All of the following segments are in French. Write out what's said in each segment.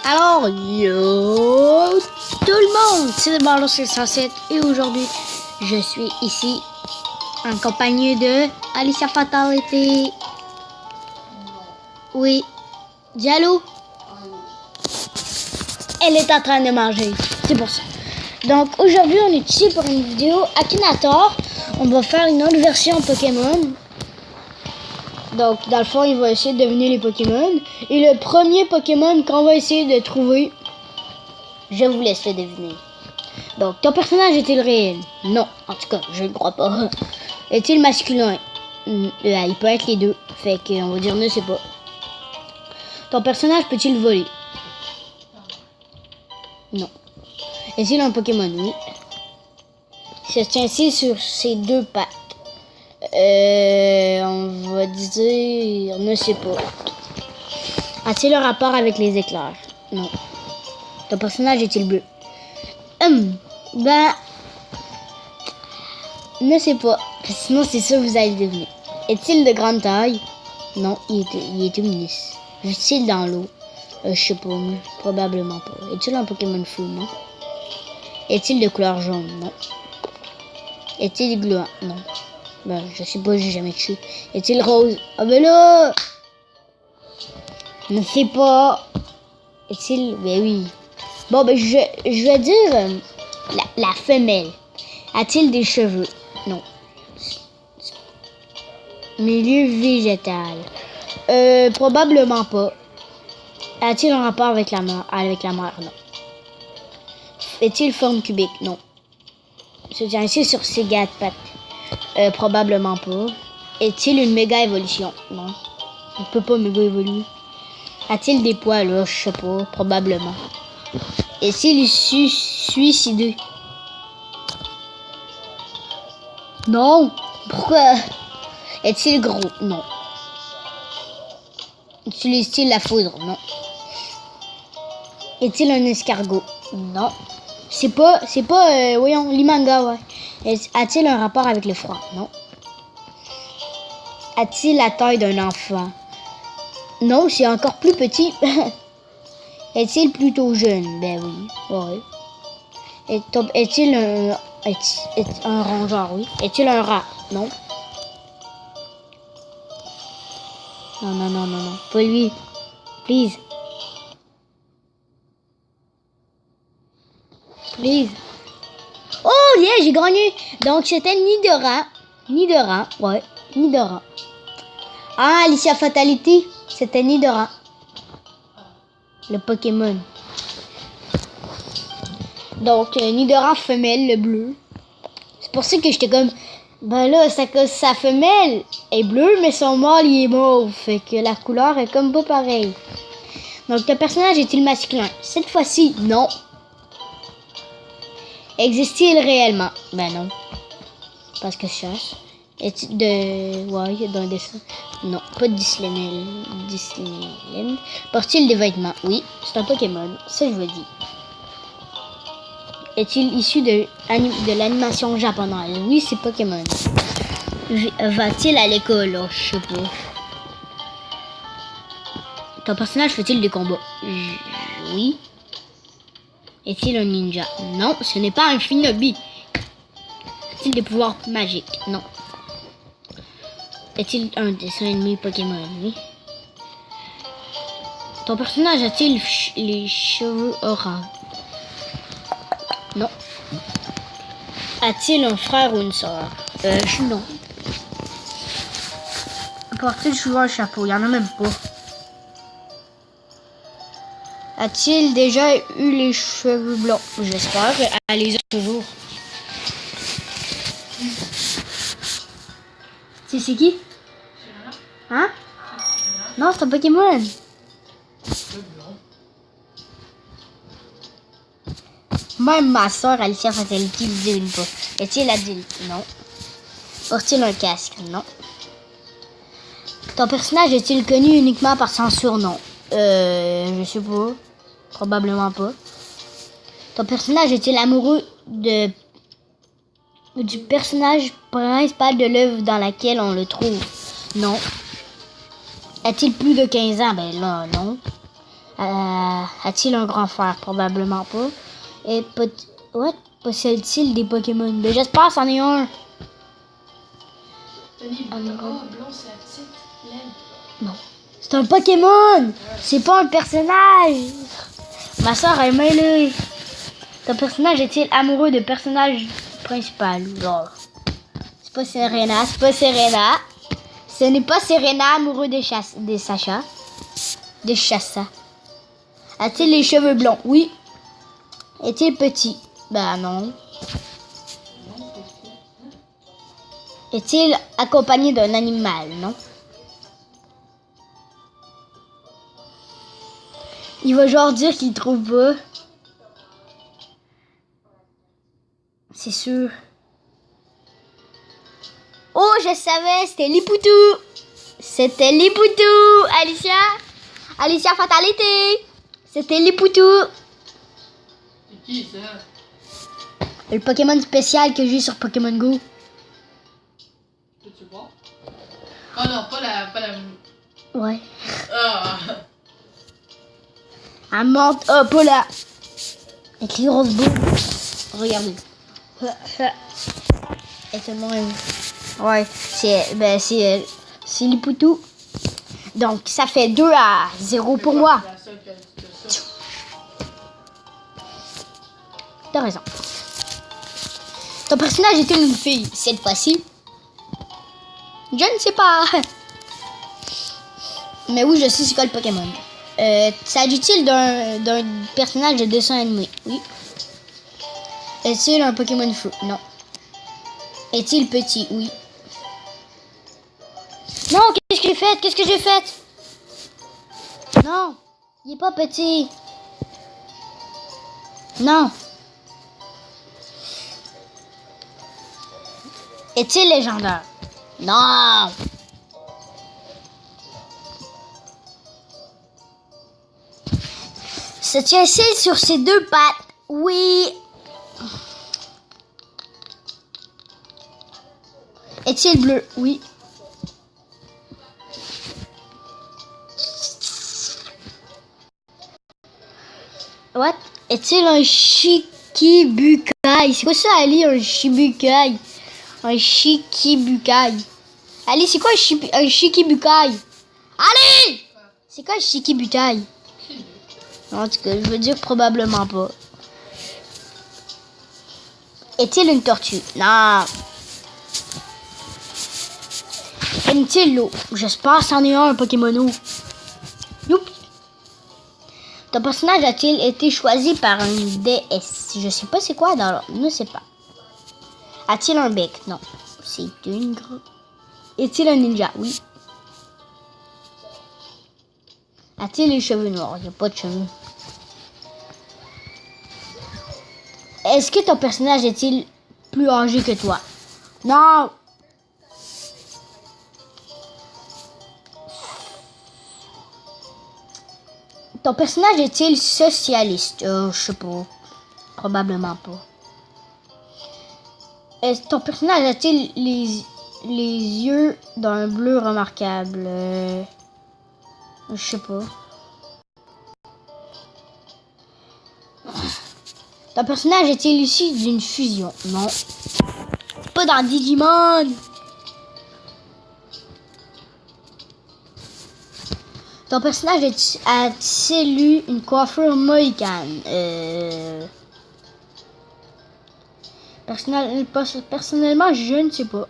Alors, yo tout le monde, c'est Barlow 607 et aujourd'hui, je suis ici en compagnie de Alicia Fatality. Oui, Diallo. Elle est en train de manger, c'est pour ça. Donc aujourd'hui, on est ici pour une vidéo Akinator. On va faire une autre version Pokémon. Donc, dans le fond, il va essayer de deviner les Pokémon. Et le premier Pokémon qu'on va essayer de trouver, je vous laisse le deviner. Donc, ton personnage est-il réel? Non, en tout cas, je ne crois pas. Est-il masculin? Il peut être les deux. Fait qu'on va dire ne sais pas. Ton personnage peut-il voler? Non. Est-il un Pokémon? Oui. Se tient-il sur ses deux pattes? On va dire ne sais pas. A-t-il un rapport avec les éclairs? Non. Ton personnage est-il bleu? Ben, ne sais pas. Sinon, c'est sûr vous allez le deviner. Est-il de grande taille? Non, il est lumineux. Vit-il dans l'eau? Je sais pas, mais probablement pas. Est-il un Pokémon fou? Non. Est-il de couleur jaune? Non. Est-il gluant? Non. Ben, je sais pas, j'ai jamais tué. Est-il rose? Ah ben là! Ne sais pas. Est-il... Ben oui. Bon, ben je vais dire la femelle. A-t-il des cheveux? Non. Milieu végétal. Probablement pas. A-t-il un rapport avec la mer? Non. Est-il forme cubique? Non. Se tient-il sur ses quatre pattes? Probablement pas. Est-il une méga évolution? Non. Il peut pas méga évoluer. A-t-il des poils? Là, je sais pas. Probablement. Est-il suicidé? Non. Pourquoi? Est-il gros? Non. Utilise-t-il la foudre? Non. Est-il un escargot? Non. C'est pas, voyons, l'imanga, ouais. A-t-il un rapport avec le froid? Non. A-t-il la taille d'un enfant? Non, c'est encore plus petit. Est-il plutôt jeune? Ben oui, ouais. Est-il un rongeur? Oui. Est-il un rat? Non. Non. Pas lui. Please. Oh, yeah, j'ai gagné. Donc, c'était Nidoran. Ouais. Nidoran. Ah, Alicia Fatality, c'était Nidoran. Le Pokémon. Donc, Nidoran femelle, le bleu. C'est pour ça que j'étais comme... Ben là, sa femelle est bleue, mais son mâle, il est mauve. Fait que la couleur est comme pas pareille. Donc, ton personnage est-il masculin? Cette fois-ci, non. Existe-t-il réellement? Ben non. Parce que je cherche. Est-il de... Ouais, dans un dessin. Non, pas de Disneyland. Porte-t-il des vêtements? Oui, c'est un Pokémon. Ça, je vous dis. Est-il issu de l'animation japonaise? Oui, c'est Pokémon. Va-t-il à l'école? Oh, je sais pas. Ton personnage fait-il des combats? Oui. Est-il un ninja? Non, ce n'est pas un shinobi. A-t-il des pouvoirs magiques? Non. Est-il un dessin animé Pokémon? Oui. Ton personnage a-t-il les cheveux orange? Non. A-t-il un frère ou une soeur? Non. Porte-t-il souvent un chapeau? Il n'y en a même pas. A-t-il déjà eu les cheveux blonds? J'espère qu'elle les a toujours. C'est qui? Hein? Non, c'est un Pokémon. Même ma soeur Alicia Fatality ne devine pas. Est-il adulte? Non. Porte-t-il un casque? Non. Ton personnage est-il connu uniquement par son surnom? Je sais pas. Probablement pas. Ton personnage est-il amoureux du personnage principal de l'œuvre dans laquelle on le trouve? Non. A-t-il plus de 15 ans? Ben là, non. A-t-il un grand frère? Probablement pas. Et possède-t-il des Pokémon? Ben, j'espère que c'en est un. Non. C'est un Pokémon! C'est pas un personnage! Ma soeur est mêlée. Ton personnage est-il amoureux de personnage principal? Genre. C'est pas Serena, c'est pas Serena. Ce n'est pas Serena amoureux de Sacha. De Chassa. A-t-il les cheveux blonds? Oui. Est-il petit? Ben non. Est-il accompagné d'un animal? Non. Il va genre dire qu'il trouve pas. C'est sûr. Oh, je savais, c'était Lipoutou. C'était Lipoutou, Alicia. Alicia Fatalité. C'était Lipoutou. C'est qui ça? Le Pokémon spécial que j'ai sur Pokémon Go. Tu vois? Oh non, pas la... Ouais. Ah! Elle monte. Oh, pas là. Avec les grosses boules. Regardez. Et tout le monde. Ouais, c'est Lipoutou. Donc, ça fait 2-0 pour moi. T'as raison. Ton personnage était une fille cette fois-ci? Je ne sais pas. Mais oui, je sais c'est quoi le Pokémon. S'agit-il d'un personnage de dessin animé? Oui. Est-il un Pokémon feu? Non. Est-il petit? Oui. Non, qu'est-ce que j'ai fait? Qu'est-ce que j'ai fait? Non, il est pas petit. Non. Est-il légendaire? Non. Se tient-il sur ses deux pattes? Oui. Est-il bleu? Oui. What? Est-il un Shikibukai? C'est quoi ça, Ali, un Shibukai? Un Shikibukai. Ali, c'est quoi un Shikibukai? Ali! C'est quoi un Shikibukai? En tout cas, je veux dire probablement pas. Est-il une tortue? Non. Aime-t-il l'eau? J'espère que c'en est un Pokémon eau. Youpi. Ton personnage a-t-il été choisi par un DS? Je sais pas c'est quoi dans l'ordre. Ne sais pas. A-t-il un bec? Non. C'est une grosse. Est-il un ninja? Oui. A-t-il les cheveux noirs? Il n'y a pas de cheveux. Est-ce que ton personnage est-il plus âgé que toi? Non. Ton personnage est-il socialiste? Je sais pas. Probablement pas. Est-ce ton personnage a-t-il les yeux d'un bleu remarquable? Je sais pas. Ton personnage est-il issu d'une fusion? Non. Pas dans Digimon. Ton personnage a-t-il eu une coiffure mohicane? Personnellement, je ne sais pas.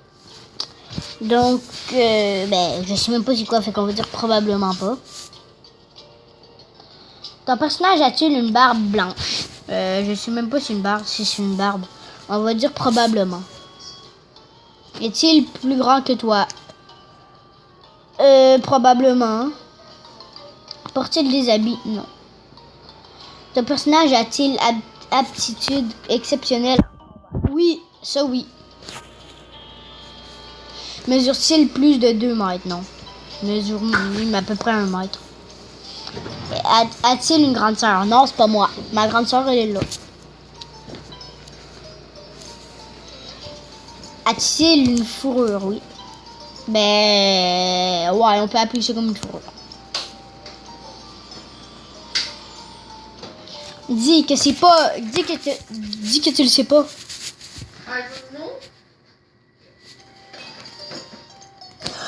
Donc, je sais même pas c'est quoi, fait qu'on va dire probablement pas. Ton personnage a-t-il une barbe blanche? Je sais même pas si c'est une barbe. On va dire probablement. Est-il plus grand que toi? Probablement. Porte-t-il des habits? Non. Ton personnage a-t-il aptitude exceptionnelle? Oui, ça oui. Mesure-t-il plus de 2 mètres? Non. Mesure à peu près 1 mètre. A-t-il une grande sœur? Non, c'est pas moi. Ma grande sœur, elle est là. A-t-il une fourrure? Oui. Ouais, on peut appeler ça comme une fourrure. Dis que c'est pas. Dis que tu le sais pas. Non?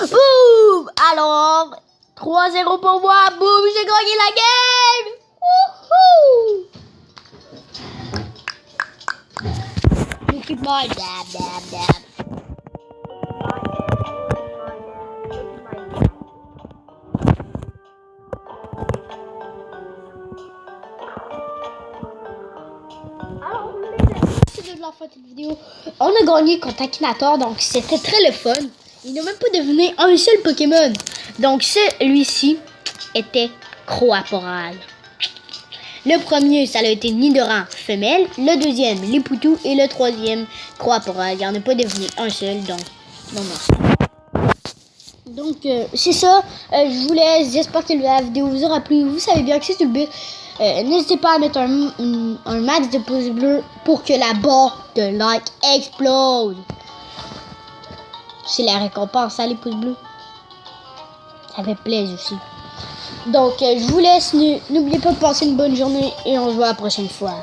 Boum! Alors, 3-0 pour moi. Boum, j'ai gagné la game! Wouhou! Look at my dab, dab, dab. Alors, c'est de la fin de cette vidéo. On a gagné contre Akinator, donc c'était très le fun. Il n'a même pas deviné un seul Pokémon. Donc celui-ci était Croaporal. Le premier, ça a été Nidoran femelle. Le deuxième, Lipoutou. Et le troisième, Croaporal. Il n'y en a pas deviné un seul, donc non, non. Donc c'est ça. Je vous laisse. J'espère que la vidéo vous aura plu. Vous savez bien que c'est le but. N'hésitez pas à mettre un max de pouces bleus pour que la barre de like explose. C'est la récompense, ça, les pouces bleus. Ça fait plaisir aussi. Donc, je vous laisse. N'oubliez pas de passer une bonne journée et on se voit la prochaine fois.